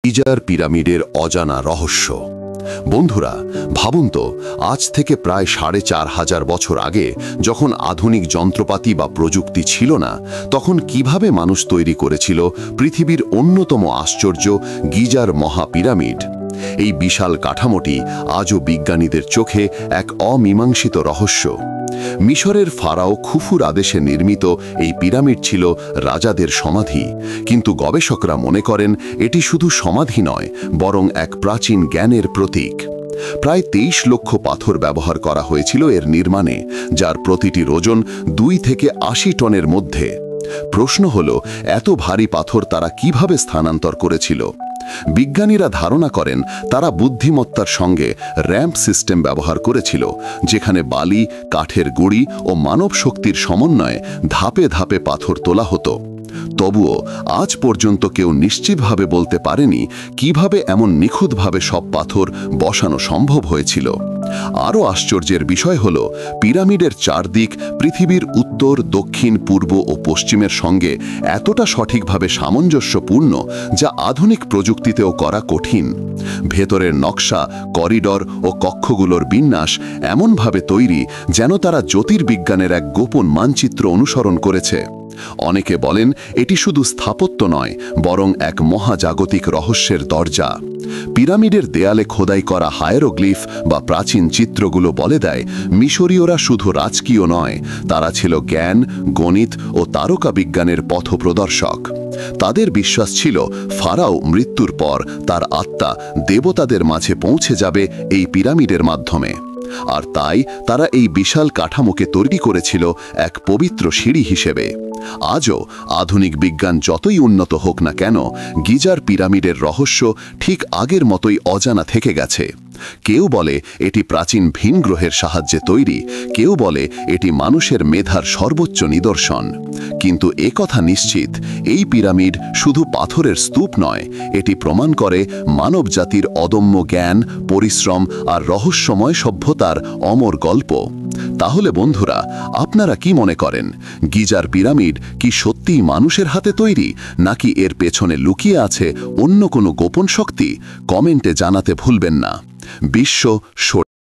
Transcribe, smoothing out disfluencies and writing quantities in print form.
Geyser পিরামিডের অজানা রহস্য। বন্ধুরা, ভাবুন তো, আজ থেকে প্রায় ৪,৫০০ বছর আগে, যখন আধুনিক যন্ত্রপাতি বা প্রযুক্তি ছিল না, তখন কিভাবে মানুষ তৈরি করেছিল পৃথিবীর অন্যতম আশ্চর্য গিজার মহাপিরামিড। এই বিশাল কাঠামোটি আজও বিজ্ঞানীদের চোখে এক অমীমাংসিত রহস্য। মিশরের ফারাও খুফুর আদেশে নির্মিত এই পিরামিড ছিল রাজাদের সমাধি, কিন্তু গবেষকরা মনে করেন এটি শুধু সমাধি নয়, বরং এক প্রাচীন জ্ঞানের প্রতীক। প্রায় ২৩ লক্ষ পাথর ব্যবহার করা হয়েছিল এর নির্মাণে, যার প্রতিটির ওজন ২ থেকে ৮০ টনের মধ্যে। প্রশ্ন হল, এত ভারী পাথর তারা কিভাবে স্থানান্তর করেছিল? বিজ্ঞানীরা ধারণা করেন তারা বুদ্ধিমত্তার সঙ্গে র্যাম্প সিস্টেম ব্যবহার করেছিল, যেখানে বালি, কাঠের গুঁড়ি ও মানব শক্তির সমন্বয়ে ধাপে ধাপে পাথর তোলা হতো। তবুও আজ পর্যন্ত কেউ নিশ্চিতভাবে বলতে পারেনি কিভাবে এমন নিখুঁতভাবে সব পাথর বসানো সম্ভব হয়েছিল। আরও আশ্চর্যের বিষয় হল, পিরামিডের চারদিক পৃথিবীর উত্তর, দক্ষিণ, পূর্ব ও পশ্চিমের সঙ্গে এতটা সঠিকভাবে সামঞ্জস্যপূর্ণ, যা আধুনিক প্রযুক্তিতেও করা কঠিন। ভেতরের নকশা, করিডর ও কক্ষগুলোর বিন্যাস এমনভাবে তৈরি যেন তারা জ্যোতির্বিজ্ঞানের এক গোপন মানচিত্র অনুসরণ করেছে। অনেকে বলেন এটি শুধু স্থাপত্য নয়, বরং এক মহাজাগতিক রহস্যের দরজা। পিরামিডের দেয়ালে খোদাই করা হায়েরোগ্লিফ বা প্রাচীন চিত্রগুলো বলে দেয়, মিশরীয়রা শুধু রাজকীয় নয়, তারা ছিল জ্ঞান, গণিত ও তারকা বিজ্ঞানের পথপ্রদর্শক। তাদের বিশ্বাস ছিল ফারাও মৃত্যুর পর তার আত্মা দেবতাদের মাঝে পৌঁছে যাবে এই পিরামিডের মাধ্যমে। আর তাই তারা এই বিশাল কাঠামোকে তৈরি করেছিল এক পবিত্র সিঁড়ি হিসেবে। আজও আধুনিক বিজ্ঞান যতই উন্নত হোক না কেন, গিজার পিরামিডের রহস্য ঠিক আগের মতোই অজানা থেকে গেছে। কেউ বলে এটি প্রাচীন ভিন গ্রহের সাহায্যে তৈরি, কেউ বলে এটি মানুষের মেধার সর্বোচ্চ নিদর্শন। কিন্তু একথা নিশ্চিত, এই পিরামিড শুধু পাথরের স্তূপ নয়, এটি প্রমাণ করে মানবজাতির অদম্য জ্ঞান, পরিশ্রম আর রহস্যময় সভ্যতার অমর গল্প। তাহলে বন্ধুরা, আপনারা কি মনে করেন, গিজার পিরামিড কি সত্যিই মানুষের হাতে তৈরি, নাকি এর পেছনে লুকিয়ে আছে অন্য কোনো গোপন শক্তি? কমেন্টে জানাতে ভুলবেন না। বিশ্ব